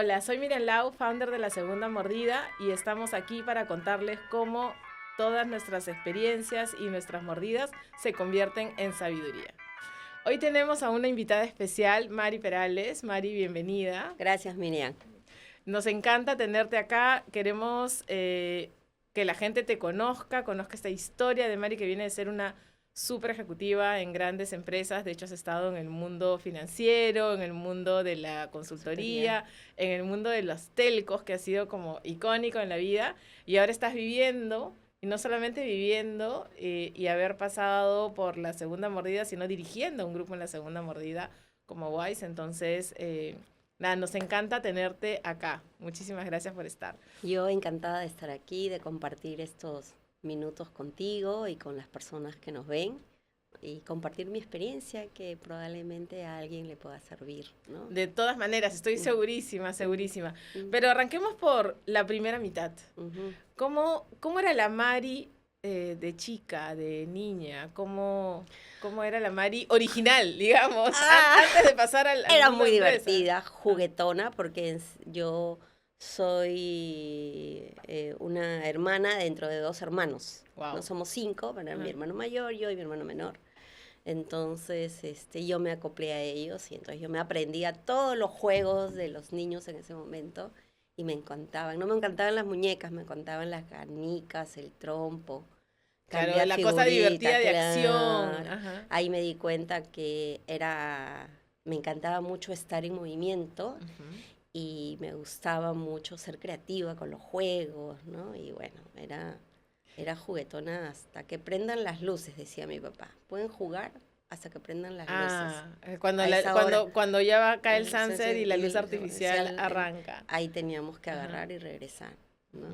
Hola, soy Miriam Lau, founder de La Segunda Mordida, y estamos aquí para contarles cómo todas nuestras experiencias y nuestras mordidas se convierten en sabiduría. Hoy tenemos a una invitada especial, Mari Perales. Mari, bienvenida. Gracias, Miriam. Nos encanta tenerte acá. Queremos que la gente te conozca esta historia de Mari, que viene de ser una súper ejecutiva en grandes empresas. De hecho, has estado en el mundo financiero, en el mundo de la consultoría, en el mundo de los telcos, que ha sido como icónico en la vida. Y ahora estás viviendo, y no solamente viviendo y haber pasado por La Segunda Mordida, sino dirigiendo un grupo en La Segunda Mordida como Wise. Entonces, nada, nos encanta tenerte acá. Muchísimas gracias por estar. Yo encantada de estar aquí, de compartir estos minutos contigo y con las personas que nos ven y compartir mi experiencia que probablemente a alguien le pueda servir, ¿no? De todas maneras, estoy segurísima. Pero arranquemos por la primera mitad. ¿Cómo era la Mari de chica, de niña? ¿Cómo era la Mari original, digamos, antes de pasar al Era muy divertida, juguetona, porque yo soy una hermana dentro de 2 hermanos. Wow. No somos 5, pero mi hermano mayor, yo y mi hermano menor. Entonces, yo me acoplé a ellos y entonces yo me aprendía todos los juegos de los niños en ese momento y me encantaban. No me encantaban las muñecas, me encantaban las canicas, el trompo. Claro, la cosa divertida de acción. Ajá. Ahí me di cuenta que me encantaba mucho estar en movimiento. Y me gustaba mucho ser creativa con los juegos, ¿no? Y bueno, era juguetona hasta que prendan las luces, decía mi papá. Pueden jugar hasta que prendan las luces. Cuando ya va a caer el sunset y la luz artificial arranca. Ahí teníamos que agarrar y regresar, ¿no?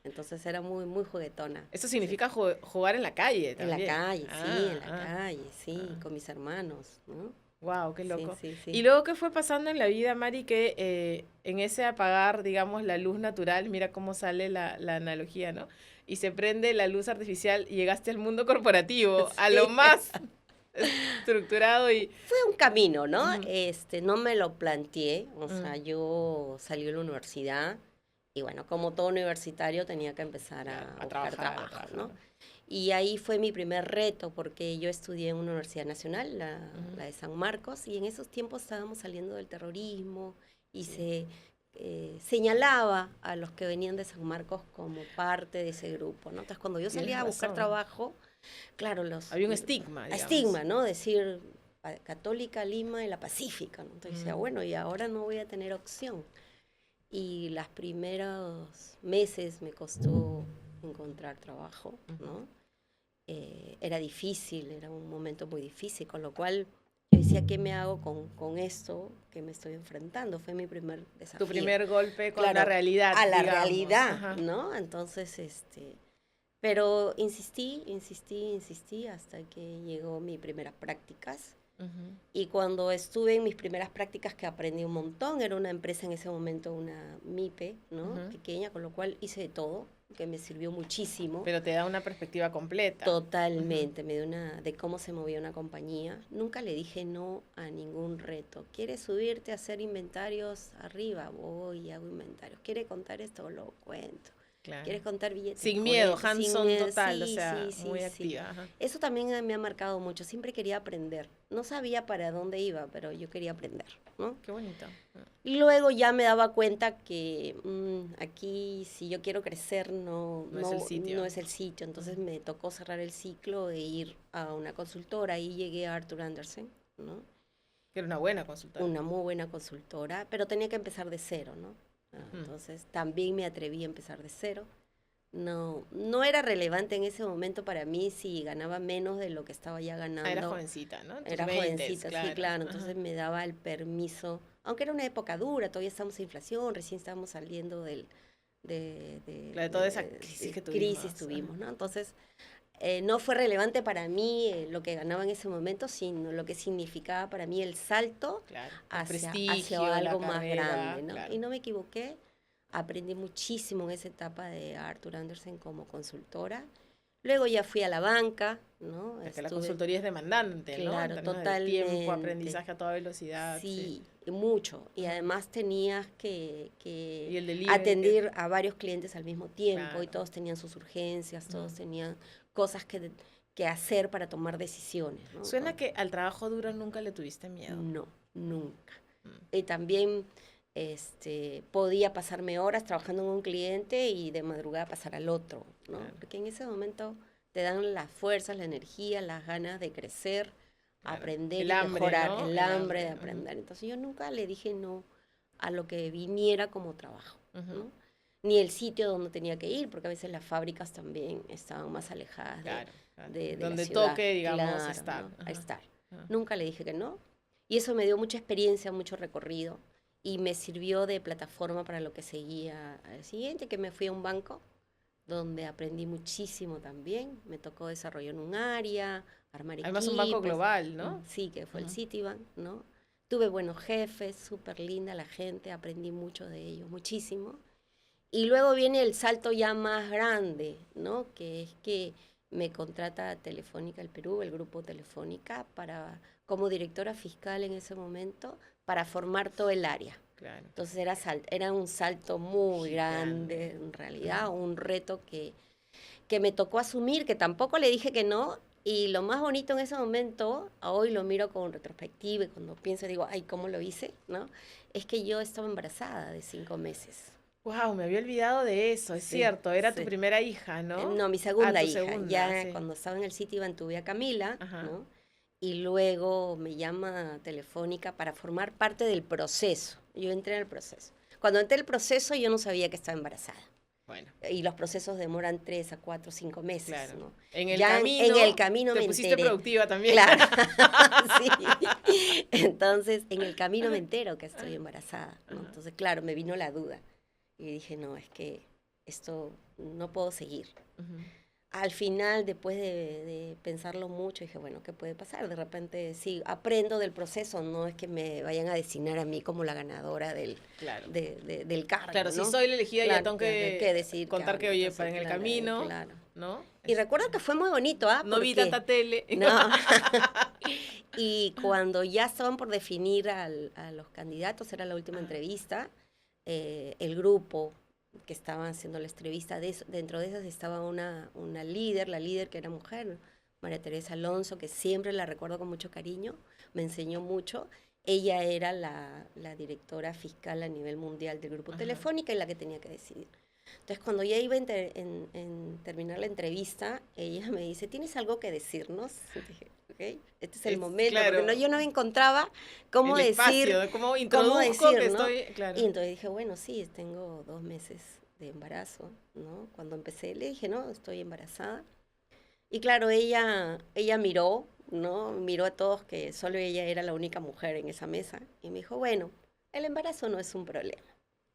Entonces era muy, muy juguetona. Eso significa jugar en la calle también. En la calle, con mis hermanos, ¿no? Wow, qué loco. Sí. Y luego, ¿qué fue pasando en la vida, Mari? Que en ese apagar, digamos, la luz natural, mira cómo sale la analogía, ¿no? Y se prende la luz artificial y llegaste al mundo corporativo, a lo más estructurado y... Fue un camino, ¿no? No me lo planteé, o sea, yo salí de la universidad y bueno, como todo universitario tenía que empezar a buscar trabajo, ¿no? Y ahí fue mi primer reto, porque yo estudié en una universidad nacional, la de San Marcos, y en esos tiempos estábamos saliendo del terrorismo y se señalaba a los que venían de San Marcos como parte de ese grupo, ¿no? Entonces, cuando yo salía a buscar trabajo, claro, había un estigma, digamos. Estigma, ¿no? Decir Católica, Lima y la Pacífica, ¿no? Entonces decía, bueno, y ahora no voy a tener opción. Y los primeros meses me costó encontrar trabajo, ¿no? Era difícil, era un momento muy difícil, con lo cual yo decía, ¿qué me hago con esto que me estoy enfrentando? Fue mi primer desafío. Tu primer golpe con la realidad, a la realidad, ¿no? Entonces, pero insistí hasta que llegó mis primeras prácticas. Y cuando estuve en mis primeras prácticas, que aprendí un montón, era una empresa en ese momento, una MIPE, ¿no? Pequeña, con lo cual hice de todo, que me sirvió muchísimo. Pero te da una perspectiva completa. Totalmente, me dio de cómo se movía una compañía. Nunca le dije no a ningún reto. ¿Quieres subirte a hacer inventarios? Arriba, voy y hago inventarios. ¿Quieres contar esto? Lo cuento. Claro. ¿Quieres contar billetes? Sin miedo, hands-on total, muy activa. Ajá. Eso también me ha marcado mucho. Siempre quería aprender. No sabía para dónde iba, pero yo quería aprender, ¿no? Qué bonito. Y luego ya me daba cuenta que aquí, si yo quiero crecer, no es el sitio. Entonces me tocó cerrar el ciclo e ir a una consultora. Y llegué a Arthur Andersen, ¿no? Que era una buena consultora. Una muy buena consultora, pero tenía que empezar de cero, ¿no? Entonces también me atreví a empezar de cero. No era relevante en ese momento para mí si ganaba menos de lo que estaba ya ganando. Era jovencita, ¿no? Era jovencita, claro. Sí, claro. Entonces me daba el permiso, aunque era una época dura, todavía estamos en inflación, recién estábamos saliendo de toda esa crisis que tuvimos, ¿no? Entonces no fue relevante para mí lo que ganaba en ese momento, sino lo que significaba para mí el salto hacia algo más grande, ¿no? Claro. Y no me equivoqué, aprendí muchísimo en esa etapa de Arthur Andersen como consultora. Luego ya fui a la banca, ¿no? Porque la consultoría es demandante, ¿no? Claro, totalmente. Tiempo, aprendizaje a toda velocidad. Sí, mucho. Y además tenías que Y el delivery, atender a varios clientes al mismo tiempo, Claro. y todos tenían sus urgencias, todos tenían cosas que hacer para tomar decisiones, ¿no? Suena que al trabajo duro nunca le tuviste miedo. No, nunca. Mm. Y también podía pasarme horas trabajando en un cliente y de madrugada pasar al otro, ¿no? Claro. Porque en ese momento te dan las fuerzas, la energía, las ganas de crecer, Claro. aprender El y hambre, mejorar, ¿no? el El hambre hambre, de aprender. Entonces yo nunca le dije no a lo que viniera como trabajo, ¿no? Ni el sitio donde tenía que ir, porque a veces las fábricas también estaban más alejadas Claro. de Donde la ciudad. toque, digamos, Claro, estar. ¿no? A estar. Ajá. Nunca le dije que no. Y eso me dio mucha experiencia, mucho recorrido. Y me sirvió de plataforma para lo que seguía al siguiente, que me fui a un banco donde aprendí muchísimo también. Me tocó desarrollar un área, armar Además equipos. un banco global, ¿no? Sí, que fue el Citibank, ¿no? Tuve buenos jefes, súper linda la gente, aprendí mucho de ellos, muchísimo. Y luego viene el salto ya más grande, ¿no? Que es que me contrata Telefónica del Perú, el grupo Telefónica, como directora fiscal en ese momento, para formar todo el área. Claro. Entonces era un salto muy grande, en realidad, un reto que me tocó asumir, que tampoco le dije que no. Y lo más bonito en ese momento, hoy lo miro con retrospectiva y cuando pienso digo, ay, ¿cómo lo hice? ¿No? Es que yo estaba embarazada de 5 meses. Wow, me había olvidado de eso, es Sí, cierto, era sí. tu primera hija, ¿no? No, mi segunda tu hija. segunda, Ya sí. cuando estaba en el Citibank tuve a Camila, Ajá. ¿no? Y luego me llama Telefónica para formar parte del proceso. Yo entré en el proceso. Cuando entré en el proceso yo no sabía que estaba embarazada. Bueno. Y los procesos demoran 3 a 4, 5 meses, Claro. ¿no? En el Ya camino, en el camino te me pusiste enteré. productiva también. Claro, sí. Entonces, en el camino me entero que estoy embarazada, ¿no? Entonces, claro, me vino la duda. Y dije, no, es que esto no puedo seguir. Al final, después de pensarlo mucho, dije, bueno, ¿qué puede pasar? De repente, sí, aprendo del proceso, no es que me vayan a designar a mí como la ganadora del cargo, Claro, ¿no? si soy la elegida, Claro, ya tengo que decir contar que, hago. oye, Entonces, en el claro, camino, claro. ¿no? Y recuerdo que fue muy bonito, ¿ah? No vi Porque- tanta tele. No. Y cuando ya estaban por definir a los candidatos, era la última entrevista, el grupo que estaban haciendo la entrevista, dentro de esas estaba una líder, la líder que era mujer, María Teresa Alonso, que siempre la recuerdo con mucho cariño, me enseñó mucho. Ella era la directora fiscal a nivel mundial del grupo Telefónica y la que tenía que decidir. Entonces, cuando ya iba en terminar la entrevista, ella me dice, ¿tienes algo que decirnos? Y dije, ok, este es el momento, claro, porque yo no encontraba cómo el decir, espacio, cómo introduzco que ¿no? estoy, claro. Y entonces dije, bueno, sí, tengo 2 meses de embarazo, ¿no? Cuando empecé le dije, no, estoy embarazada. Y claro, ella miró, ¿no? Miró a todos que solo ella era la única mujer en esa mesa y me dijo, bueno, el embarazo no es un problema.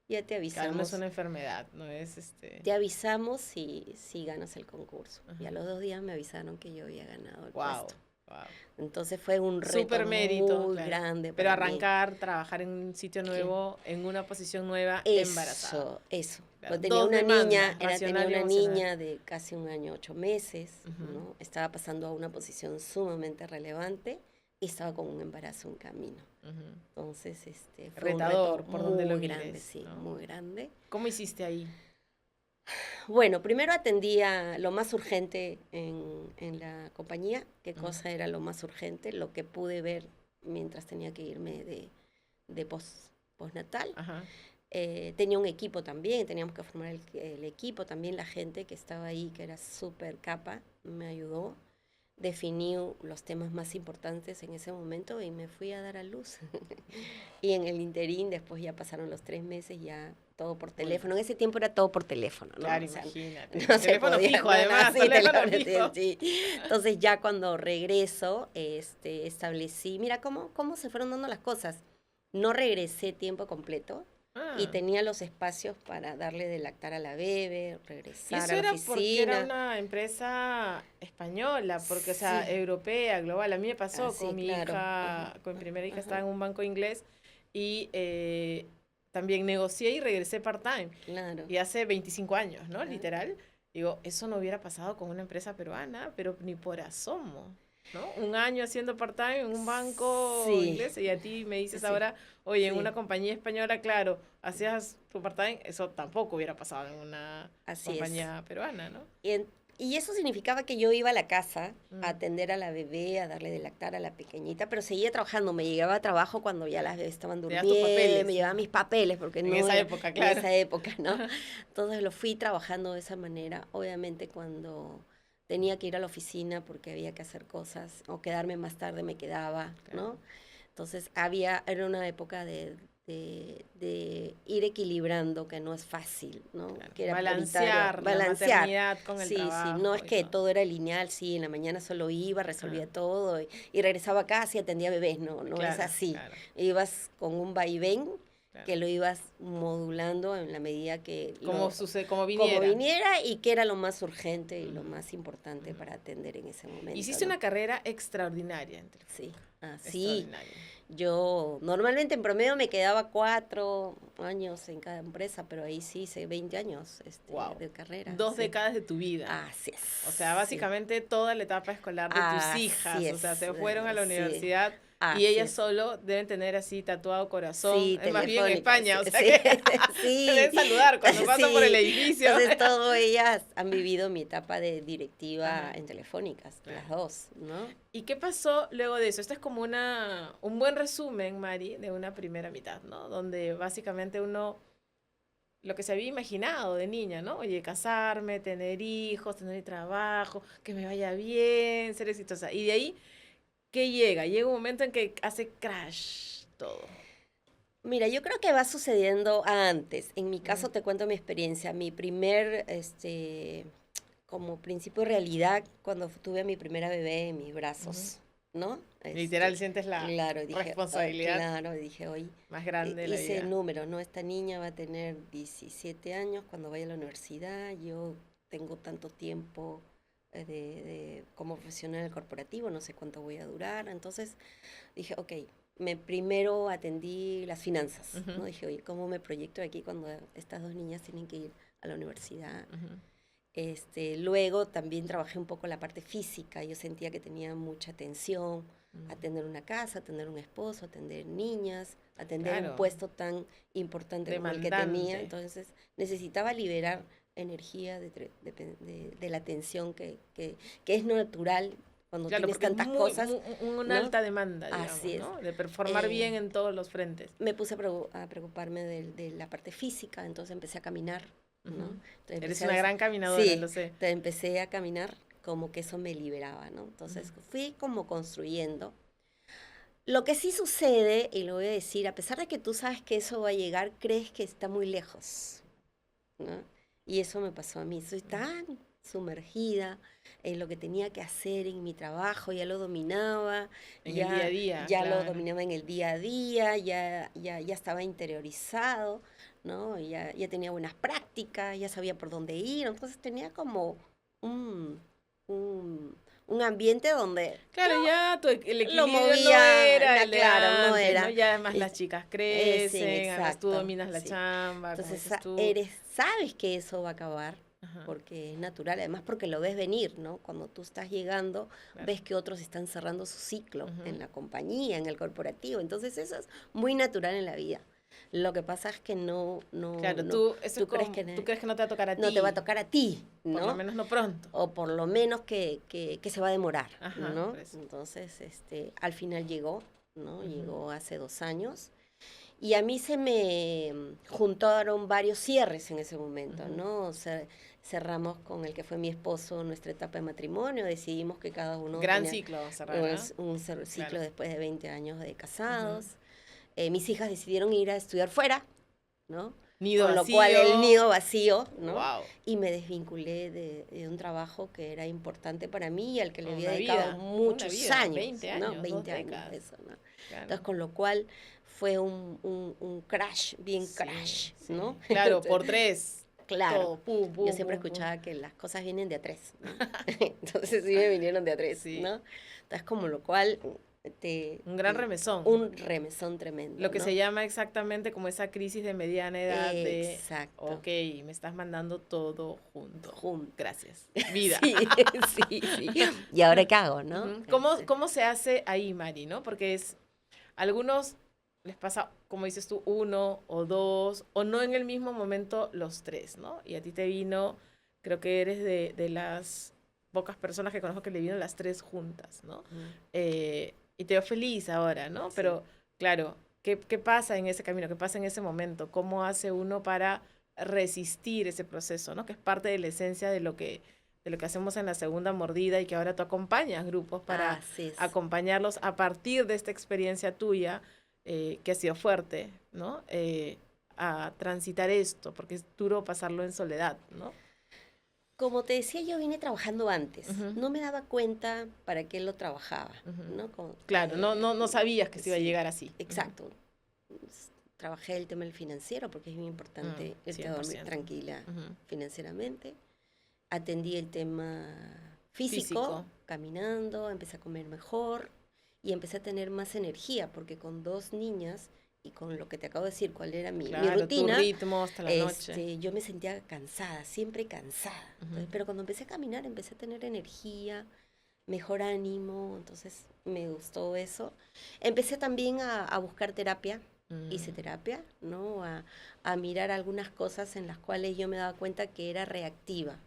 Ya te avisamos. Claro, no es una enfermedad, no es Te avisamos si ganas el concurso. Y a los 2 días me avisaron que yo había ganado el puesto. Wow. Entonces fue un reto Súper mérito, muy claro. grande. Pero para arrancar, trabajar en un sitio nuevo, en una posición nueva, embarazada. Eso. Claro. Pues tenía una Racional niña de casi 1 año, 8 meses, ¿no? Estaba pasando a una posición sumamente relevante y estaba con un embarazo en camino. Entonces, fue retador, un reto por donde lo muy mires, grande, sí, ¿no? muy grande. ¿Cómo hiciste ahí? Bueno, primero atendía lo más urgente en la compañía, qué cosa era lo más urgente, lo que pude ver mientras tenía que irme de postnatal. Tenía un equipo también, teníamos que formar el equipo, también la gente que estaba ahí, que era súper capa, me ayudó. Definí los temas más importantes en ese momento y me fui a dar a luz. Y en el interín, después ya pasaron los 3 meses, ya todo por teléfono. En ese tiempo era todo por teléfono, ¿no? Claro, o sea, imagínate. No teléfono podía, fijo, no, además. Sí, teléfono fijo. Sí. Entonces ya cuando regreso, establecí, mira cómo se fueron dando las cosas. No regresé tiempo completo. Y tenía los espacios para darle de lactar a la bebé, regresar a la oficina. Y eso era porque era una empresa española, porque, o sea, europea, global. A mí me pasó con mi hija, con mi primera hija, estaba en un banco inglés y también negocié y regresé part-time. Claro. Y hace 25 años, ¿no? Literal. Digo, eso no hubiera pasado con una empresa peruana, pero ni por asomo. ¿no? Un año haciendo part-time en un banco inglés y a ti me dices ahora, oye, en una compañía española, claro, hacías tu part-time, eso tampoco hubiera pasado en una compañía peruana, ¿no? Y eso significaba que yo iba a la casa a atender a la bebé, a darle de lactar a la pequeñita, pero seguía trabajando. Me llegaba a trabajo cuando ya las bebés estaban durmiendo, me llevaba mis papeles, porque en esa época, claro. En esa época, ¿no? Entonces lo fui trabajando de esa manera. Obviamente cuando tenía que ir a la oficina porque había que hacer cosas o quedarme más tarde me quedaba, ¿no? Entonces era una época de ir equilibrando, que no es fácil, ¿no? Claro. Que era balancear la maternidad con el trabajo. Sí, no es que todo era lineal, sí, en la mañana solo iba, resolvía todo y regresaba a casa y atendía bebés, no es así. Claro. Ibas con un vaivén que lo ibas modulando en la medida que... Como viniera. Y que era lo más urgente y lo más importante para atender en ese momento. Hiciste una carrera extraordinaria. Sí, Yo normalmente en promedio me quedaba 4 años en cada empresa, pero ahí sí hice 20 años de carrera. 2 décadas de tu vida. Así es. O sea, básicamente toda la etapa escolar de tus hijas. O sea, se fueron a la universidad y ellas solo deben tener así tatuado corazón. Sí, es más bien en España. O sea, sí. Te deben saludar cuando pasan por el edificio. Entonces, todas ellas han vivido mi etapa de directiva en Telefónicas, las dos, ¿no? ¿Y qué pasó luego de eso? Esto es como un buen resumen, Mari, de una primera mitad, ¿no? Donde básicamente uno, lo que se había imaginado de niña, ¿no? Oye, casarme, tener hijos, tener trabajo, que me vaya bien, ser exitosa. Y de ahí, ¿qué llega? Llega un momento en que hace crash todo. Mira, yo creo que va sucediendo antes. En mi caso, te cuento mi experiencia. Mi primer, como principio de realidad, cuando tuve a mi primera bebé en mis brazos, ¿no? Literal, sientes la responsabilidad. Claro, dije, hoy más grande de la vida. Hice número, ¿no? Esta niña va a tener 17 años cuando vaya a la universidad. Yo tengo tanto tiempo como profesional corporativo, no sé cuánto voy a durar. Entonces dije, ok, primero atendí las finanzas, ¿no? Dije, oye, ¿cómo me proyecto aquí cuando estas 2 niñas tienen que ir a la universidad? Luego también trabajé un poco la parte física. Yo sentía que tenía mucha tensión, atender una casa, atender un esposo, atender niñas, atender un puesto tan importante como el que tenía. Entonces necesitaba liberar energía de la tensión que es natural cuando tienes tantas cosas. Una alta demanda, digamos, así es. ¿no? De performar bien en todos los frentes. Me puse a preocuparme de la parte física, entonces empecé a caminar, ¿no? Eres una gran caminadora, lo sé. Empecé a caminar, como que eso me liberaba, ¿no? Entonces fui como construyendo. Lo que sí sucede, y lo voy a decir, a pesar de que tú sabes que eso va a llegar, crees que está muy lejos, ¿no? Y eso me pasó a mí. Soy tan sumergida en lo que tenía que hacer en mi trabajo, ya lo dominaba. En el día a día. Ya lo dominaba en el día a día, ya estaba interiorizado, ¿no? Ya tenía buenas prácticas, ya sabía por dónde ir. Entonces tenía como un ambiente donde... Claro, ya el equilibrio no era. ¿no? Ya además las chicas crecen, además tú dominas la chamba. Entonces sabes que eso va a acabar, porque es natural, además porque lo ves venir, ¿no? Cuando tú estás llegando, ves que otros están cerrando su ciclo en la compañía, en el corporativo. Entonces eso es muy natural en la vida. Lo que pasa es que claro, tú crees que no te va a tocar a ti. No te va a tocar a ti, ¿no? Por lo menos no pronto. O por lo menos que se va a demorar, ¿no? Entonces, al final llegó, ¿no? Llegó hace 2 años. Y a mí se me juntaron varios cierres en ese momento, ¿no? O sea, cerramos con el que fue mi esposo nuestra etapa de matrimonio, decidimos que cada uno... Gran ciclo cerrar, un ciclo después de 20 años de casados. Mis hijas decidieron ir a estudiar fuera, ¿no? Nido con vacío. Lo cual el nido vacío, ¿no? Wow. Y me desvinculé de un trabajo que era importante para mí y al que le había dedicado muchos años. 20 años, ¿no? 20 años de eso, ¿no? Claro. Entonces, con lo cual fue un crash, crash, ¿no? Claro, por 3. Claro. Yo siempre escuchaba que las cosas vienen de a 3, ¿no? Entonces sí me vinieron de a 3, ¿no? Entonces, como lo cual Un gran remesón. Un remesón tremendo. Lo que ¿no? se llama exactamente como esa crisis de mediana edad. Exacto. Ok, me estás mandando todo junto. Gracias. Vida. Sí. ¿Y ahora qué hago, no? ¿Cómo se hace ahí, Mari, no? Porque algunos les pasa, como dices tú, 1 o 2, o no en el mismo momento los 3, ¿no? Y a ti te vino, creo que eres de las pocas personas que conozco que le vino las 3 juntas, ¿no? Y te veo feliz ahora, ¿no? Sí. Pero, claro, ¿qué pasa en ese camino? ¿Qué pasa en ese momento? ¿Cómo hace uno para resistir ese proceso, ¿no? Que es parte de la esencia de lo que hacemos en la segunda mordida y que ahora tú acompañas grupos para acompañarlos a partir de esta experiencia tuya, que ha sido fuerte, ¿no? A transitar esto, porque es duro pasarlo en soledad, ¿no? Como te decía, yo vine trabajando antes. No me daba cuenta para qué lo trabajaba, ¿no? Claro, no sabías que se iba a llegar así. Exacto. Trabajé el tema del financiero porque es muy importante irte a dormir tranquila financieramente. Atendí el tema físico, caminando, empecé a comer mejor y empecé a tener más energía porque con 2 niñas y con lo que te acabo de decir, cuál era mi rutina, tu ritmo hasta la noche. Yo me sentía cansada, siempre cansada. Entonces, pero cuando empecé a caminar, empecé a tener energía, mejor ánimo, entonces me gustó eso. Empecé también a buscar terapia, hice terapia, ¿no? A mirar algunas cosas en las cuales yo me daba cuenta que era reactiva.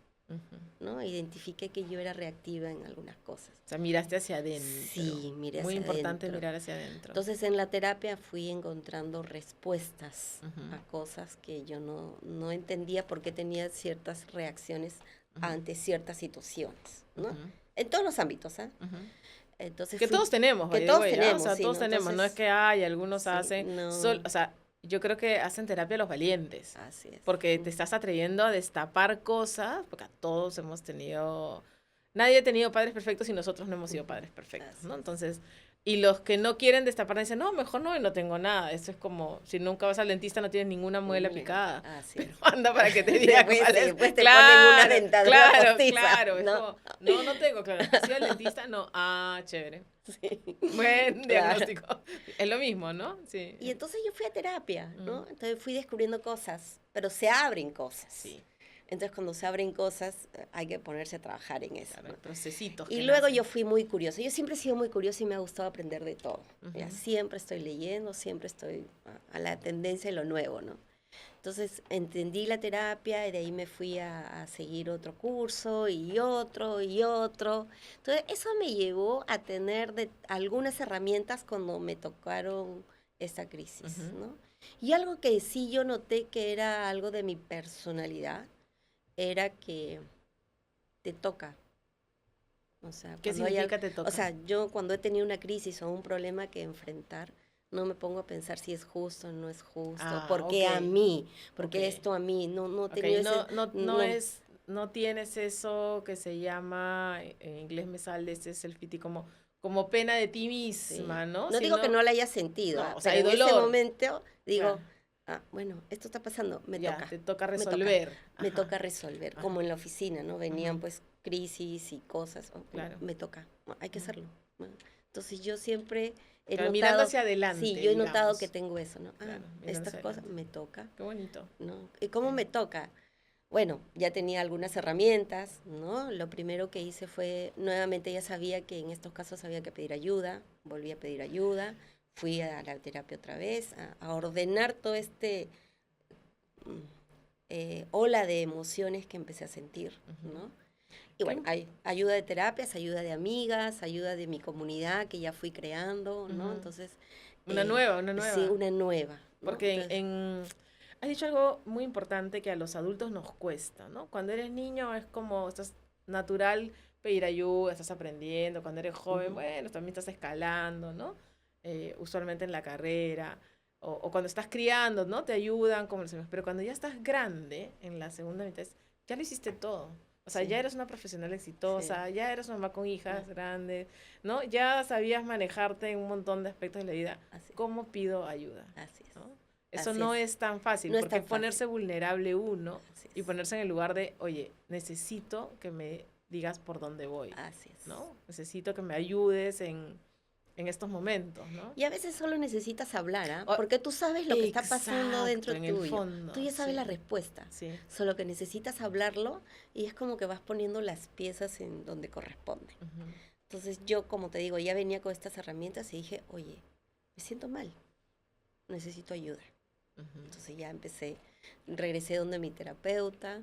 ¿No? Identifiqué que yo era reactiva en algunas cosas. O sea, miraste hacia adentro. Sí, miré hacia adentro. Muy importante mirar hacia adentro. Entonces, en la terapia fui encontrando respuestas a cosas que yo no entendía por qué tenía ciertas reacciones ante ciertas situaciones, ¿no? En todos los ámbitos, ¿eh? Entonces que todos tenemos, o sea, todos tenemos, entonces, no es que algunos hacen, o sea, yo creo que hacen terapia los valientes. Así es. Porque te estás atreviendo a destapar cosas, porque todos hemos tenido, nadie ha tenido padres perfectos y nosotros no hemos sido padres perfectos, ¿no? Entonces, y los que no quieren destapar dicen, no, mejor no tengo nada. Eso es como, si nunca vas al dentista no tienes ninguna muela picada. Pero anda para que te diga después te ponen una dentadura postiza. Claro, ¿no? No tengo, claro. Si al dentista, no. Chévere. Sí. Buen diagnóstico. Es lo mismo, ¿no? Sí. Y entonces yo fui a terapia, ¿no? Entonces fui descubriendo cosas, pero se abren cosas. Sí. Entonces, cuando se abren cosas, hay que ponerse a trabajar en eso. Claro, ¿no? Procesitos. Y luego yo fui muy curiosa. Yo siempre he sido muy curiosa y me ha gustado aprender de todo. Ya, siempre estoy leyendo, siempre estoy a la tendencia de lo nuevo, ¿no? Entonces, entendí la terapia y de ahí me fui a seguir otro curso y otro y otro. Entonces, eso me llevó a tener algunas herramientas cuando me tocaron esta crisis, ¿no? Y algo que sí yo noté que era algo de mi personalidad, era que te toca. O sea, ¿qué significa te toca? O sea, yo cuando he tenido una crisis o un problema que enfrentar, no me pongo a pensar si es justo o no es justo, por qué a mí, por qué esto a mí, no tengo no tienes eso que se llama, en inglés me sale, ese es el fiti como pena de ti misma, ¿no? No digo que no la haya sentido, o sea, pero hay dolor. En ese momento digo, bueno, esto está pasando, me toca. Te toca resolver. Me toca resolver, como en la oficina, ¿no? Venían pues crisis y cosas, me toca, hay que hacerlo. Entonces yo siempre he notado, mirando hacia adelante. Sí, yo he notado que tengo eso, ¿no? Estas cosas me toca. Qué bonito. ¿No? ¿Y cómo me toca? Bueno, ya tenía algunas herramientas, ¿no? Lo primero que hice fue, nuevamente ya sabía que en estos casos había que pedir ayuda, volví a pedir ayuda, fui a la terapia otra vez, a ordenar todo ola de emociones que empecé a sentir, ¿no? Y bueno, hay ayuda de terapias, ayuda de amigas, ayuda de mi comunidad que ya fui creando, ¿no? Entonces... Una nueva. Sí, una nueva. ¿no? Porque has dicho algo muy importante que a los adultos nos cuesta, ¿no? Cuando eres niño es como, estás natural pedir ayuda, estás aprendiendo. Cuando eres joven, bueno, también estás escalando, ¿no? Usualmente en la carrera. O cuando estás criando, ¿no? Te ayudan, como los demás. Pero cuando ya estás grande, en la segunda mitad, ya lo hiciste todo. O sea, ya eres una profesional exitosa, ya eres una mamá con hijas grandes, ¿no? Ya sabías manejarte en un montón de aspectos de la vida. ¿Cómo pido ayuda? Así es. ¿No? Eso no es tan fácil, porque ponerse vulnerable uno y ponerse en el lugar de, oye, necesito que me digas por dónde voy. Así es. ¿No? Necesito que me ayudes en en estos momentos, ¿no? Y a veces solo necesitas hablar, ¿ah? O- Porque tú sabes lo que está pasando Exacto, dentro en el tuyo. fondo, Tú ya sabes sí. la respuesta. Sí. Solo que necesitas hablarlo y es como que vas poniendo las piezas en donde corresponden. Ujú. Entonces yo, como te digo, ya venía con estas herramientas y dije, oye, me siento mal, necesito ayuda. Ujú. Entonces ya empecé, regresé donde mi terapeuta,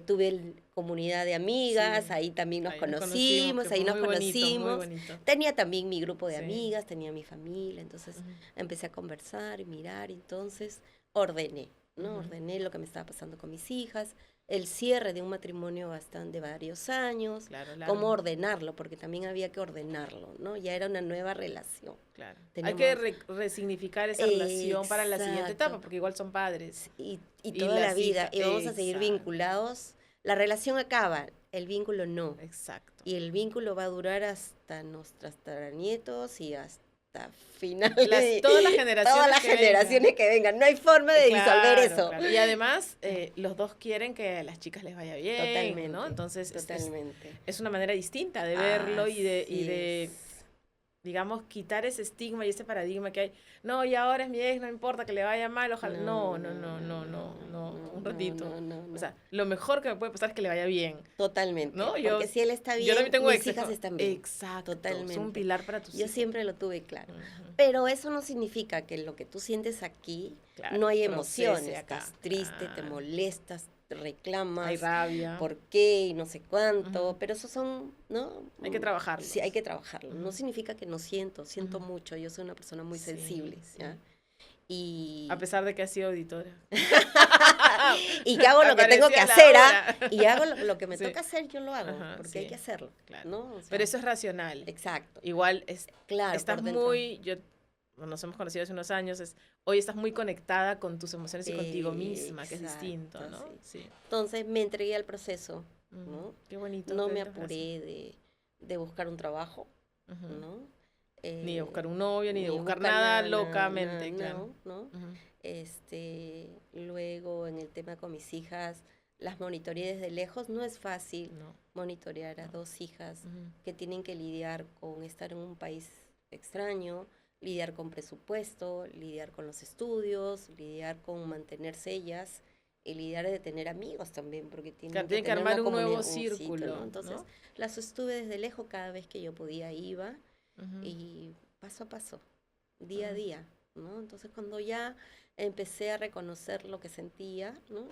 tuve comunidad de amigas, Sí. ahí también nos Ahí conocimos, que ahí fue nos muy bonito, muy conocimos. bonito. Tenía también mi grupo de Sí. amigas, tenía mi familia, entonces Ujú. empecé a conversar y mirar, entonces ordené, ¿no? Ujú. Ordené lo que me estaba pasando con mis hijas, el cierre de un matrimonio bastante de varios años, Claro, cómo largo. ordenarlo, porque también había que ordenarlo, ¿no? Ya era una nueva relación. Claro. Hay Tenemos- que resignificar esa relación para la siguiente etapa, Exacto. porque igual son padres. y Y toda la las vida, hijas, y vamos a seguir exacto. vinculados. La relación acaba, el vínculo no. Exacto. Y el vínculo va a durar hasta nuestros nietos y hasta finales. Todas las generaciones todas las que generaciones vengan. que vengan. No hay forma de disolver eso. Claro. Y además, los dos quieren que a las chicas les vaya bien, Totalmente. ¿no? Entonces, Totalmente. es una manera distinta de verlo y de, Así digamos, quitar ese estigma y ese paradigma que hay. No, y ahora es mi ex, no importa que le vaya mal, ojalá. No, un ratito. No. O sea, lo mejor que me puede pasar es que le vaya bien. Totalmente. ¿No? Porque si él está bien, yo también tengo mis exes, hijas ¿no? están bien. Exacto. Totalmente. Es un pilar para tus Yo hijos. siempre lo tuve claro. Ujú. Pero eso no significa que lo que tú sientes aquí Claro, no hay procese emociones. acá. Estás triste, te Ah. molestas, te reclamas. Hay rabia. ¿Por qué? Y no sé cuánto. Ujú. Pero esos son, ¿no? Hay que trabajarlos. Sí, hay que trabajarlo. No Ujú. significa que no siento Ujú. mucho. Yo soy una persona muy Sí, sensible. sí. ¿ya? Y... A pesar de que has sido auditora. y que hago lo que tengo que Aparecía hacer, la hora. y hago lo que me Sí. toca hacer, yo lo hago, Ajá, porque sí, hay que hacerlo, claro. ¿no? O sea, Pero eso es racional. exacto. Igual Claro, estás por dentro. muy, nos hemos conocido hace unos años, hoy estás muy conectada con tus emociones y contigo misma, que es Exacto, distinto, ¿no? sí. Sí. Entonces me entregué al proceso, Ujú. ¿no? Qué bonito. No qué me bonita frase. apuré de buscar un trabajo, Ujú. ¿no? Ni de buscar un novio, ni de buscar buscar nada locamente, nada, claro. ¿no? Ujú. Luego en el tema con mis hijas, las monitoreé desde lejos, no es fácil No. monitorear a No. dos hijas Ujú. que tienen que lidiar con estar en un país extraño, lidiar con presupuesto, lidiar con los estudios, lidiar con mantenerse ellas y lidiar de tener amigos también, porque Claro, tienen tienen que tener armar una un nuevo comunidad, un sitio, círculo, ¿no? Entonces, ¿no? las estuve desde lejos, cada vez que yo podía iba Ujú. y paso a paso, día a Ujú. día, ¿no? Entonces, cuando ya empecé a reconocer lo que sentía, ¿no?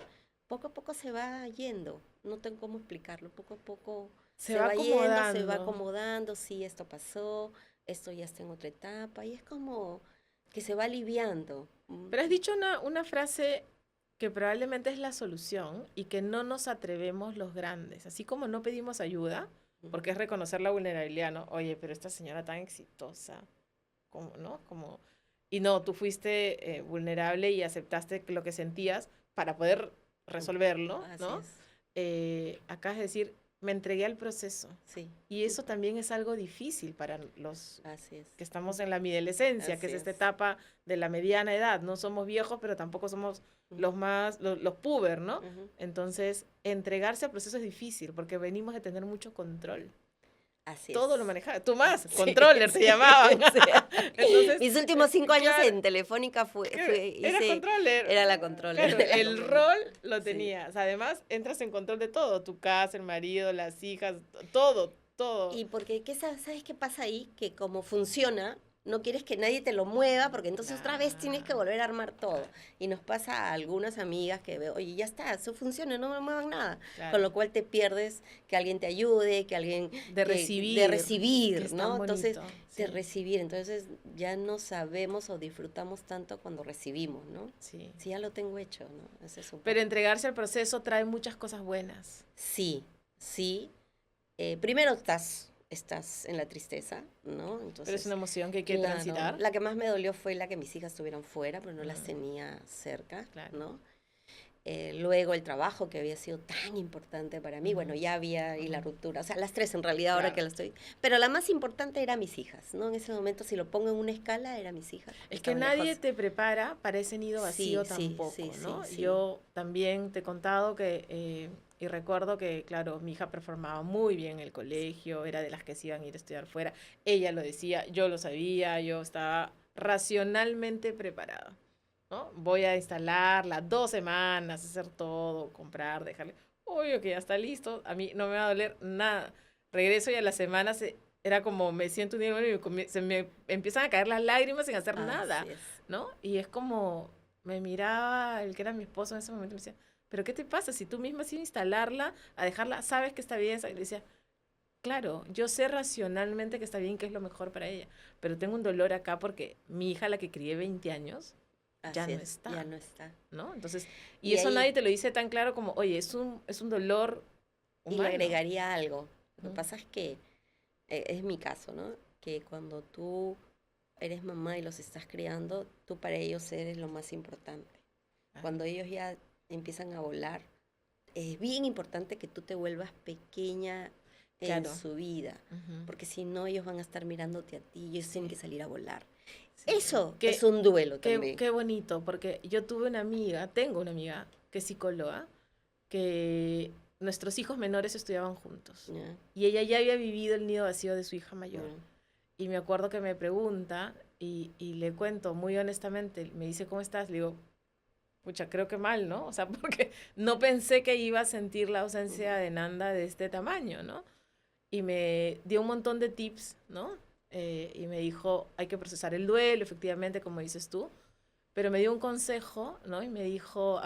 Poco a poco se va yendo, no tengo cómo explicarlo, poco a poco Se va yendo, se va acomodando. acomodando, sí, esto pasó, esto ya está en otra etapa, y es como que se va aliviando. Pero has dicho una frase que probablemente es la solución y que no nos atrevemos los grandes. Así como no pedimos ayuda, porque es reconocer la vulnerabilidad, ¿no? Oye, pero esta señora tan exitosa, ¿cómo, no? Como, y no, tú fuiste vulnerable y aceptaste lo que sentías para poder resolverlo, Así ¿no? es, Acá es decir, me entregué al proceso. sí, Y eso también es algo difícil para los así es. que estamos en la midolescencia, que es Así esta es. etapa de la mediana edad. No somos viejos, pero tampoco somos los puber, ¿no? Ujú. Entonces, entregarse al proceso es difícil porque venimos de tener mucho control. Así Todo es. lo manejaba. Tú más, Sí, controller te sí, llamaban. sí. Entonces, Mis últimos 5 años claro, en Telefónica eras controller. era la controller. Claro, era el como- rol lo Sí. tenías. Además, entras en control de todo. Tu casa, el marido, las hijas, todo. Y porque, ¿sabes qué pasa ahí? Que como funciona, no quieres que nadie te lo mueva, porque entonces otra vez tienes que volver a armar todo. Y nos pasa a algunas amigas que veo, oye, ya está, eso funciona, no me muevan nada. Claro. Con lo cual te pierdes que alguien te ayude, que alguien... De recibir. recibir, que es ¿no? tan Entonces, bonito, de sí. recibir. Entonces, ya no sabemos o disfrutamos tanto cuando recibimos, ¿no? Sí. Sí, ya lo tengo hecho, ¿no? Ese es un Pero poco. entregarse al proceso trae muchas cosas buenas. Sí, sí. Primero estás en la tristeza, ¿no? Entonces, Pero es una emoción que hay que claro, transitar. la que más me dolió fue la que mis hijas estuvieran fuera, pero no las Mm. tenía cerca, Claro. ¿no? luego el trabajo que había sido tan importante para mí, bueno, ya había y la ruptura, o sea, las tres en realidad ahora que la estoy, pero la más importante era mis hijas, ¿no? En ese momento, si lo pongo en una escala, era mis hijas. Es que nadie te prepara para ese nido vacío tampoco, ¿no? Sí. Yo también te he contado que, y recuerdo que, claro, mi hija performaba muy bien en el colegio, era de las que se iban a ir a estudiar fuera, ella lo decía, yo lo sabía, yo estaba racionalmente preparada, ¿no? Voy a instalarla 2 semanas, hacer todo, comprar, dejarle. Obvio que ya está listo, a mí no me va a doler nada. Regreso y a la semana era como me siento un día y se me empiezan a caer las lágrimas sin hacer nada, ¿no? Y es como me miraba el que era mi esposo en ese momento y me decía, ¿pero qué te pasa? Si tú misma has ido a instalarla, a dejarla, sabes que está bien. Y le decía, claro, yo sé racionalmente que está bien, que es lo mejor para ella, pero tengo un dolor acá porque mi hija, la que crié 20 años, ya no está. Ya no está. ¿No? Entonces, y eso ahí, nadie te lo dice tan claro como, oye, es un dolor humano. Y le agregaría algo. Lo que pasa es que, es mi caso, ¿no? Que cuando tú eres mamá y los estás criando, tú para ellos eres lo más importante. Cuando ellos ya empiezan a volar, es bien importante que tú te vuelvas pequeña en su vida, porque si no ellos van a estar mirándote a ti y ellos tienen que salir a volar. Eso es un duelo también. Qué bonito, porque yo tengo una amiga que es psicóloga, que nuestros hijos menores estudiaban juntos. Y ella ya había vivido el nido vacío de su hija mayor. Y me acuerdo que me pregunta, y le cuento muy honestamente, me dice, ¿cómo estás? Le digo, pucha, creo que mal, ¿no? O sea, porque no pensé que iba a sentir la ausencia de Nanda de este tamaño, ¿no? Y me dio un montón de tips, ¿no? Y me dijo, hay que procesar el duelo, efectivamente, como dices tú, pero me dio un consejo, ¿no? Y me dijo,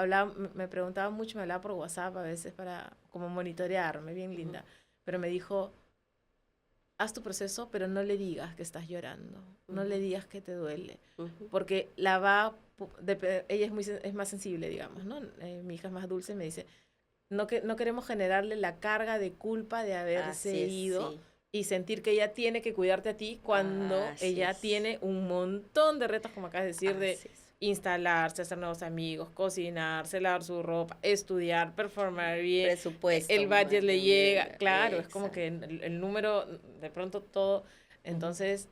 me preguntaba mucho, me hablaba por WhatsApp a veces para como monitorearme, bien linda, pero me dijo, haz tu proceso, pero no le digas que estás llorando, no le digas que te duele, porque ella es más sensible, digamos, ¿no? Mi hija es más dulce, me dice, no queremos generarle la carga de culpa de haberse ido, y sentir que ella tiene que cuidarte a ti cuando ella tiene un montón de retos, como acabas de decir, de instalarse, hacer nuevos amigos, cocinarse, lavar su ropa, estudiar, performar bien, presupuesto, el budget le llega, claro, es como que el número, de pronto todo, entonces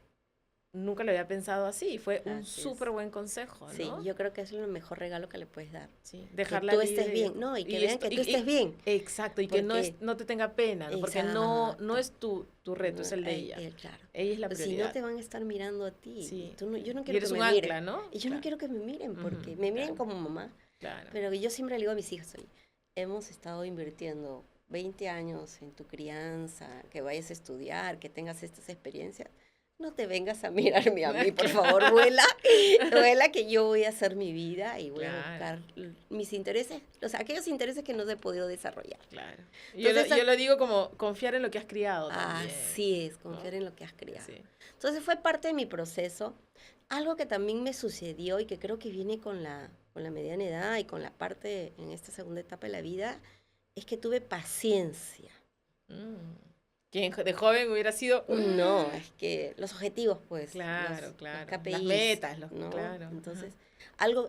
nunca lo había pensado así, fue un súper buen consejo, ¿no? Sí, yo creo que es el mejor regalo que le puedes dar. Sí, dejarla que tú estés bien, ¿no? Y que vean que tú estés bien. Exacto, y que no te tenga pena, ¿no? Porque no es tu reto, es el de ella. Claro. Ella es la prioridad. Si no te van a estar mirando a ti, sí. yo no quiero que me miren. Ancla, ¿no? Y yo no quiero que me miren, porque me miren como mamá. Claro. Pero yo siempre le digo a mis hijas, oye, hemos estado invirtiendo 20 años en tu crianza, que vayas a estudiar, que tengas estas experiencias. No te vengas a mirarme a mí, por favor, vuela, que yo voy a hacer mi vida y voy a buscar mis intereses, o sea, aquellos intereses que no he podido desarrollar. Claro. Entonces, yo lo digo como confiar en lo que has criado también. Así es, confiar en lo que has criado. Sí. Entonces fue parte de mi proceso. Algo que también me sucedió y que creo que viene con la mediana edad y con la parte en esta segunda etapa de la vida, es que tuve paciencia. ¿Quién de joven hubiera sido? No, es que los objetivos, pues. Claro, los KPIs, las metas, ¿no? Claro. Entonces,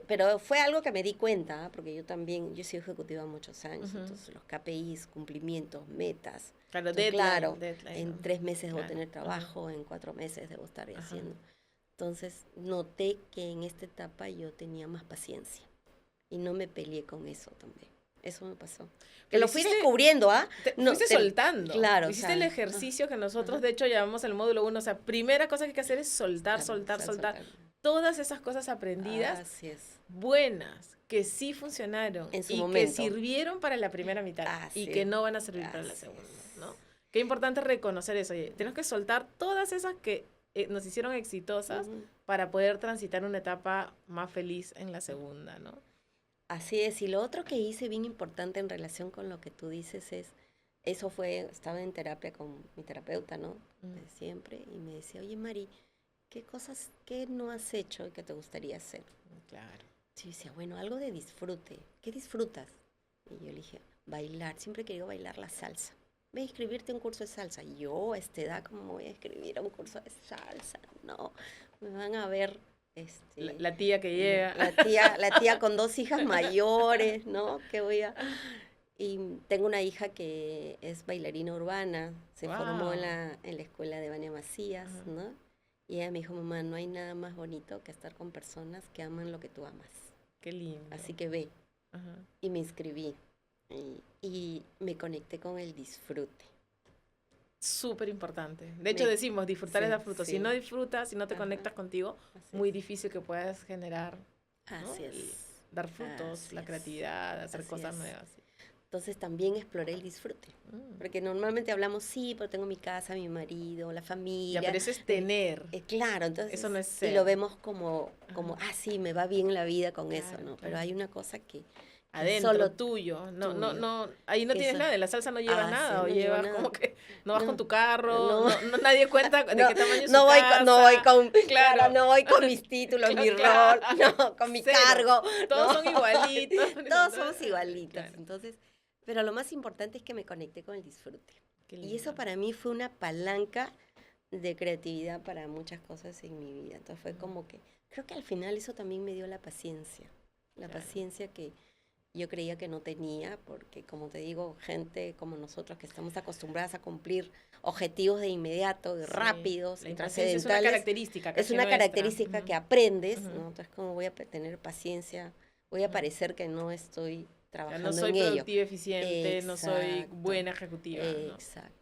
pero fue algo que me di cuenta, porque yo he sido ejecutiva muchos años, entonces los KPIs, cumplimientos, metas. Claro, deadline, en 3 meses debo tener trabajo, en 4 meses debo estar haciendo. Entonces, noté que en esta etapa yo tenía más paciencia y no me peleé con eso también. Eso me pasó. Que lo fui descubriendo, ¿ah? Fuiste soltando. Claro. Hiciste el ejercicio que nosotros, de hecho, llamamos el módulo 1. O sea, primera cosa que hay que hacer es soltar. Todas esas cosas aprendidas, buenas, que sí funcionaron en su y momento, que sirvieron para la primera mitad y que no van a servir para la segunda, ¿no? Qué importante reconocer eso. Oye, tenemos que soltar todas esas que nos hicieron exitosas para poder transitar una etapa más feliz en la segunda, ¿no? Así es, y lo otro que hice bien importante en relación con lo que tú dices estaba en terapia con mi terapeuta, ¿no? De siempre, y me decía, oye Mari, ¿qué no has hecho y que te gustaría hacer? Claro. Sí, decía, bueno, algo de disfrute, ¿qué disfrutas? Y yo le dije, bailar, siempre he querido bailar la salsa. Ve a inscribirte a un curso de salsa. Yo a esta edad, ¿cómo voy a escribir a un curso de salsa? No, me van a ver La tía que llega. La tía con 2 hijas mayores, ¿no? Y tengo una hija que es bailarina urbana, se formó en la escuela de Vania Macías, ¿no? Y ella me dijo, mamá, no hay nada más bonito que estar con personas que aman lo que tú amas. Qué lindo. Así que ve. Y me inscribí. Y me conecté con el disfrute. Súper importante. De hecho, decimos, disfrutar es dar frutos. Si no disfrutas, si no te conectas contigo, muy difícil que puedas generar, ¿no? Así es. Y dar frutos, la creatividad, hacer cosas nuevas. Entonces también exploré el disfrute. Porque normalmente hablamos, sí, pero tengo mi casa, mi marido, la familia. Ya, pero eso es tener. Claro, entonces. Eso no es ser. Y lo vemos como sí, me va bien la vida con eso, ¿no? Pero hay una cosa que adentro, solo tuyo. No, ahí no tienes nada, en la salsa no llevas nada, o llevas nada. Como que no vas con tu carro, no nadie cuenta de qué tamaño es su casa. No voy con mis títulos, mi rol, con mi cargo. Todos son igualitos. Todos somos igualitos. Claro. Entonces, pero lo más importante es que me conecté con el disfrute. Y eso para mí fue una palanca de creatividad para muchas cosas en mi vida. Entonces fue como que, creo que al final eso también me dio la paciencia. Paciencia que yo creía que no tenía, porque como te digo, gente como nosotros que estamos acostumbradas a cumplir objetivos de inmediato, rápidos, trascendentales. Es una característica. Es una característica que aprendes, ¿no? Entonces, ¿cómo voy a tener paciencia? Voy a parecer que no estoy trabajando en ello. No soy productiva, eficiente, no soy buena ejecutiva. Exacto.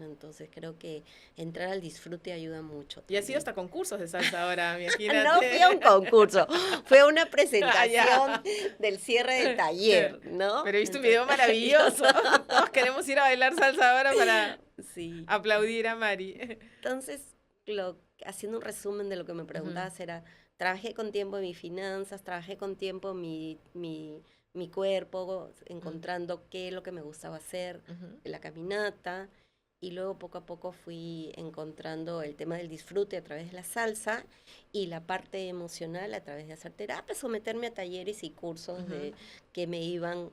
Entonces creo que entrar al disfrute ayuda mucho. Y has ido hasta concursos de salsa ahora, imagínate. No fui a un concurso, fue una presentación del cierre del taller, ¿no? Pero viste un video maravilloso. Todos queremos ir a bailar salsa ahora para aplaudir a Mari. Entonces, haciendo un resumen de lo que me preguntabas era, trabajé con tiempo en mis finanzas, trabajé con tiempo mi cuerpo, encontrando qué es lo que me gustaba hacer, la caminata. Y luego poco a poco fui encontrando el tema del disfrute a través de la salsa y la parte emocional a través de hacer terapias o meterme a talleres y cursos que me iban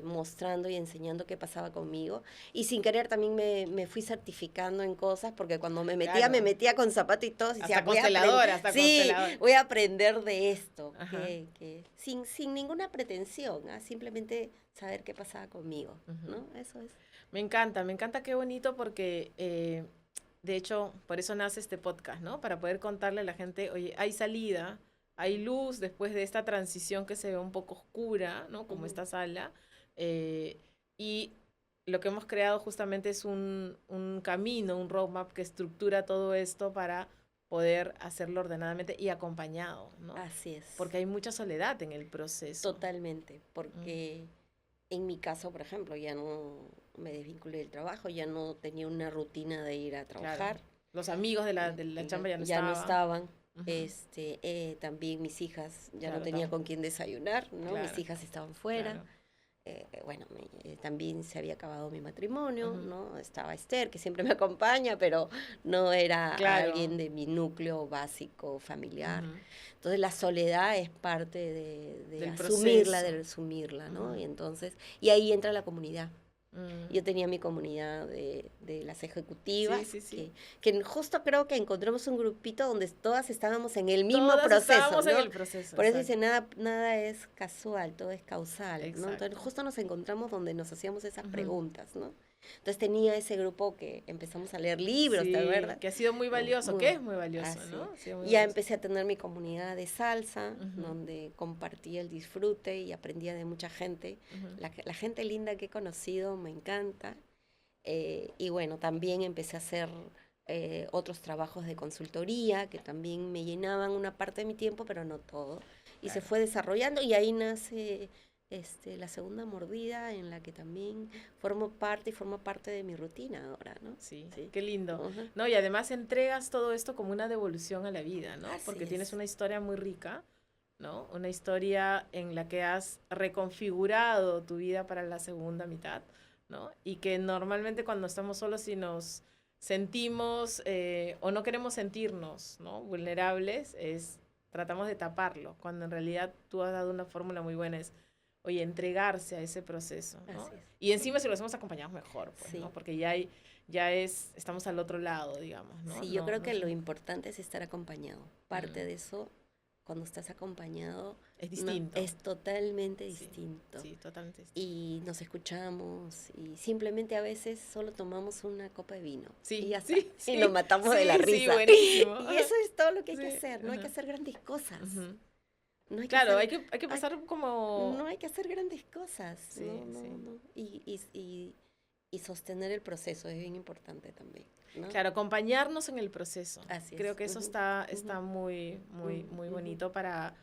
mostrando y enseñando qué pasaba conmigo. Y sin querer también me fui certificando en cosas, porque cuando me metía con zapatos y todo. Hasta consteladora, voy a aprender de esto. Que sin ninguna pretensión, simplemente saber qué pasaba conmigo, ¿no? Eso es. Me encanta, qué bonito, porque de hecho, por eso nace este podcast, ¿no? Para poder contarle a la gente, oye, hay salida, hay luz después de esta transición que se ve un poco oscura, ¿no? Como esta sala. Y lo que hemos creado justamente es un camino, un roadmap que estructura todo esto para poder hacerlo ordenadamente y acompañado, ¿no? Así es. Porque hay mucha soledad en el proceso. Totalmente, porque en mi caso, por ejemplo, ya no me desvinculé del trabajo, ya no tenía una rutina de ir a trabajar. Claro. Los amigos de la chamba ya no estaban. También mis hijas ya no tenía con quién desayunar, ¿no? Claro. Mis hijas estaban fuera. Claro. También se había acabado mi matrimonio, ¿no? Estaba Esther, que siempre me acompaña, pero no era alguien de mi núcleo básico familiar. Entonces la soledad es parte de asumirla, ¿no? Y ahí entra la comunidad. Yo tenía mi comunidad de las ejecutivas, que justo creo que encontramos un grupito donde todas estábamos en el mismo proceso. Estábamos en el proceso. Por eso dice, nada es casual, todo es causal, ¿no? Entonces justo nos encontramos donde nos hacíamos esas preguntas, ¿no? Entonces tenía ese grupo que empezamos a leer libros, ¿te acuerdas? Que ha sido muy valioso, que es muy valioso, ¿no? Ya empecé a tener mi comunidad de salsa, donde compartía el disfrute y aprendía de mucha gente. La gente linda que he conocido me encanta. Y bueno, también empecé a hacer otros trabajos de consultoría que también me llenaban una parte de mi tiempo, pero no todo. Y se fue desarrollando y ahí nace la segunda mordida, en la que también forma parte de mi rutina ahora, ¿no? Sí. Qué lindo. No, y además entregas todo esto como una devolución a la vida, ¿no? Porque tienes una historia muy rica, ¿no? Una historia en la que has reconfigurado tu vida para la segunda mitad, ¿no? Y que normalmente cuando estamos solos y nos sentimos o no queremos sentirnos, ¿no? Vulnerables, tratamos de taparlo, cuando en realidad tú has dado una fórmula muy buena, es oye, entregarse a ese proceso, ¿no? Así es. Y encima si lo hacemos acompañados mejor, pues, Sí. ¿no? Porque estamos al otro lado, digamos, ¿no? Sí, yo creo No que es lo un- importante es estar acompañado. Parte de eso, cuando estás acompañado, Es distinto. es totalmente Sí, distinto. Sí, totalmente distinto. Y nos escuchamos y simplemente a veces solo tomamos una copa de vino. Sí, Y ya está. sí, Y sí, nos matamos de la sí, risa. buenísimo. Y eso es todo lo que hay que Sí, hacer. No hay que ajá. hacer grandes cosas. Ujú. No hay que Claro, hacer- hay que pasar como... no hay que hacer grandes cosas. Sí, No, sí. no. Y sostener el proceso es bien importante también, ¿no? Claro, acompañarnos en el proceso. Así Creo es. que eso Ujú, está ujú. muy Ujú. bonito para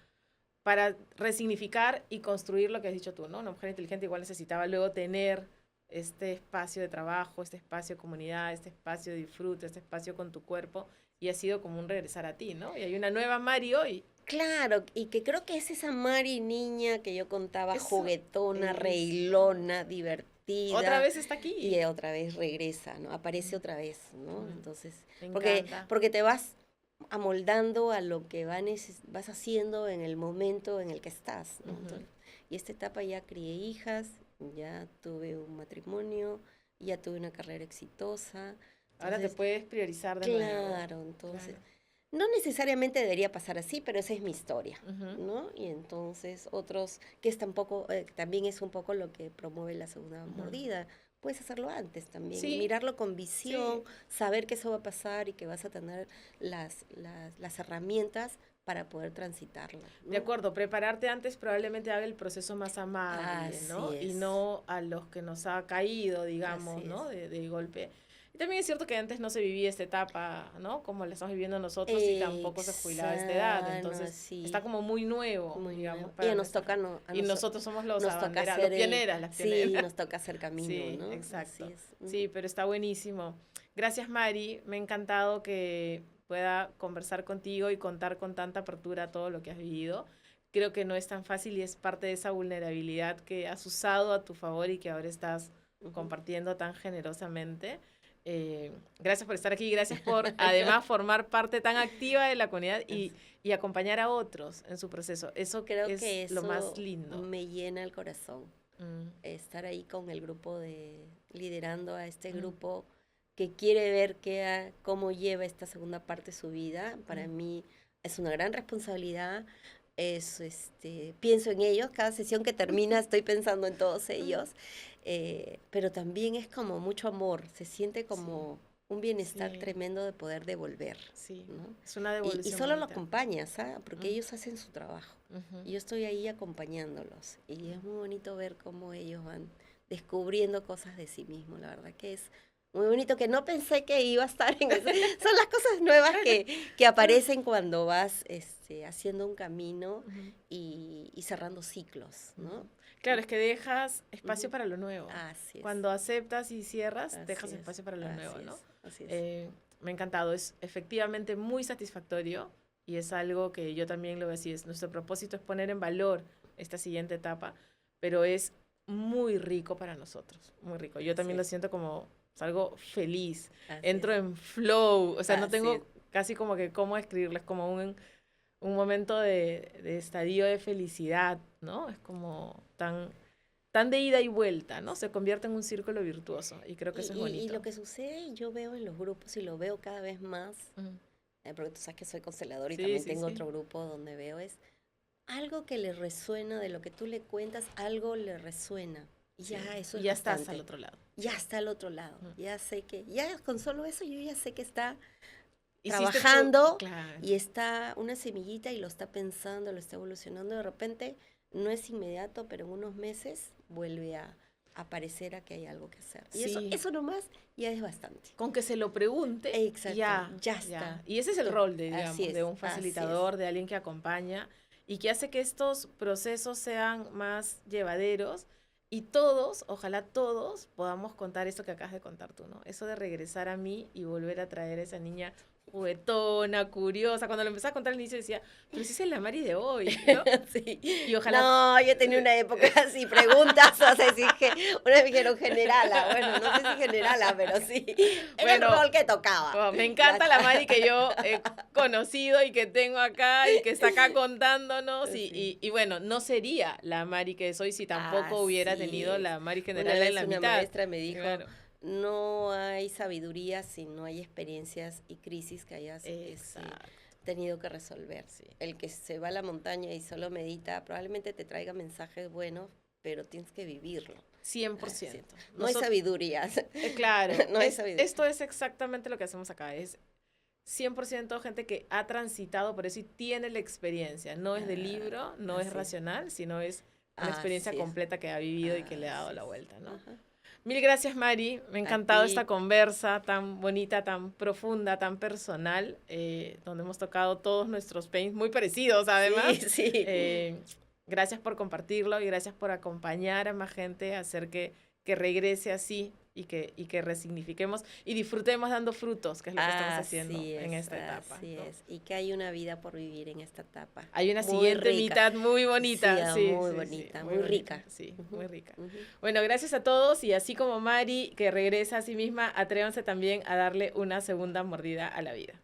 resignificar y construir lo que has dicho tú, ¿no? Una mujer inteligente igual necesitaba luego tener este espacio de trabajo, este espacio de comunidad, este espacio de disfrute, este espacio con tu cuerpo, y ha sido como un regresar a ti, ¿no? Y hay una nueva Mari hoy. Claro, y que creo que es esa Mari niña que yo contaba, Eso, juguetona, eso. reilona, divertida. Otra vez está aquí. Y otra vez regresa, ¿no? Aparece otra vez, ¿no? Ujú. Entonces, Me porque, encanta. porque te vas amoldando a lo que vas haciendo en el momento en el que estás, ¿no? Ujú. Entonces, y esta etapa ya crié hijas, ya tuve un matrimonio, ya tuve una carrera exitosa. Ahora te Entonces, puedes priorizar de nuevo. claro, entonces, Claro. no necesariamente debería pasar así, pero esa es mi historia, Ujú. ¿no? Y entonces otros, que es tampoco, también es un poco lo que promueve la segunda Ujú. mordida. Puedes hacerlo antes también, Sí, mirarlo con visión, sí. saber que eso va a pasar y que vas a tener las herramientas para poder transitarlo, ¿no? De acuerdo, prepararte antes probablemente haga el proceso más amable, ¿no? Así Y es. no a los que nos ha caído, digamos, Así ¿no? es. De golpe. Y también es cierto que antes no se vivía esta etapa, ¿no? Como la estamos viviendo nosotros y tampoco se jubilaba a esta edad. Entonces Exacto, está como muy nuevo, muy digamos, nuevo. Y para nos nuestra toca, gente. Y nosotros somos los nos toca abanderados, hacer los pioneras, las sí, pioneras. nos toca hacer camino, Sí, ¿no? exacto. Así es. Sí, pero está buenísimo. Gracias, Mari. Me ha encantado que pueda conversar contigo y contar con tanta apertura todo lo que has vivido. Creo que no es tan fácil y es parte de esa vulnerabilidad que has usado a tu favor y que ahora estás Ujú. compartiendo tan generosamente. Gracias por estar aquí, gracias por además formar parte tan activa de la comunidad y acompañar a otros en su proceso. Eso Creo es que lo más eso lindo. me llena el corazón. Mm. Estar ahí con el grupo liderando a este Mm. grupo que quiere ver cómo lleva esta segunda parte de su vida. Para Mm. mí es una gran responsabilidad. Pienso en ellos, cada sesión que termina estoy pensando en todos ellos, pero también es como mucho amor, se siente como un bienestar Sí. tremendo de poder devolver, Sí, ¿no? es una Y devolución solo lo bonita. acompañas, ¿ah? Porque Mm. ellos hacen su trabajo. Ujú. Y yo estoy ahí acompañándolos. Y es muy bonito ver cómo ellos van descubriendo cosas de sí mismos. La verdad que es muy bonito, que no pensé que iba a estar en eso. Son las cosas nuevas que aparecen cuando vas haciendo un camino Ujú. y cerrando ciclos, ¿no? Claro, es que dejas espacio Ujú. para lo nuevo. Así es. Cuando aceptas y cierras, Así dejas es, espacio para lo así nuevo, es, ¿no? Así es. Me ha encantado, es efectivamente muy satisfactorio y es algo que yo también lo veo así. Nuestro propósito es poner en valor esta siguiente etapa, pero es muy rico para nosotros, muy rico. Yo también Así lo es. siento como algo feliz, Así entro es. en flow, o sea, no Así tengo es. casi como que cómo escribirles, como un momento de estadio de felicidad, ¿no? Es como tan de ida y vuelta, ¿no? Se convierte en un círculo virtuoso y creo que eso es bonito. Y lo que sucede, yo veo en los grupos y lo veo cada vez más, Ujú. porque tú sabes que soy constelador y Sí, también sí, tengo sí. otro grupo donde veo es algo que le resuena de lo que tú le cuentas, algo le resuena. Y Sí, ya eso y es ya estás bastante. al otro lado. Ya está al otro lado. Ujú. Ya sé que, ya con solo eso yo ya sé que está Hiciste trabajando claro. y está una semillita y lo está pensando, lo está evolucionando. De repente no es inmediato, pero en unos meses vuelve a aparecer a que hay algo que hacer. Y Sí. eso nomás ya es bastante. Con que se lo pregunte, Exacto, ya está. Y ese es el rol de, Así digamos, de es, un así facilitador, de alguien que acompaña y que hace que estos procesos sean más llevaderos y todos, ojalá todos, podamos contar eso que acabas de contar tú, ¿no? Eso de regresar a mí y volver a traer a esa niña juguetona, curiosa. Cuando lo empecé a contar al inicio decía, pero si esa es la Mari de hoy, ¿no? Sí. Y ojalá... No, yo tenía una época así, preguntas, o sea, sí, que una vez me dijeron generala, bueno, no sé si generala, pero sí, era el rol que tocaba. Me encanta la Mari que yo he conocido y que tengo acá y que está acá contándonos y bueno, no sería la Mari que soy si tampoco hubiera tenido la Mari general en la mitad. Una maestra me dijo, claro, no hay sabiduría si no hay experiencias y crisis que hayas tenido que resolver. Sí. El que se va a la montaña y solo medita probablemente te traiga mensajes buenos, pero tienes que vivirlo. 100%. No hay sabiduría. Claro, no hay sabiduría. Esto es exactamente lo que hacemos acá, es 100% gente que ha transitado por eso y tiene la experiencia. No es de libro, no es racional, sino es una experiencia completa que ha vivido y que le ha dado la vuelta, ¿no? Ajá. Mil gracias, Mari. Me ha encantado esta conversa tan bonita, tan profunda, tan personal, donde hemos tocado todos nuestros pains muy parecidos, además. Sí. Gracias por compartirlo y gracias por acompañar a más gente a hacer que regrese así y que resignifiquemos y disfrutemos dando frutos, que es lo que estamos haciendo en esta etapa. Así es. Y que hay una vida por vivir en esta etapa. Hay una siguiente mitad muy bonita. Sí, muy bonita, muy rica. Sí, muy rica. Bueno, gracias a todos y así como Mari, que regresa a sí misma, atrévanse también a darle una segunda mordida a la vida.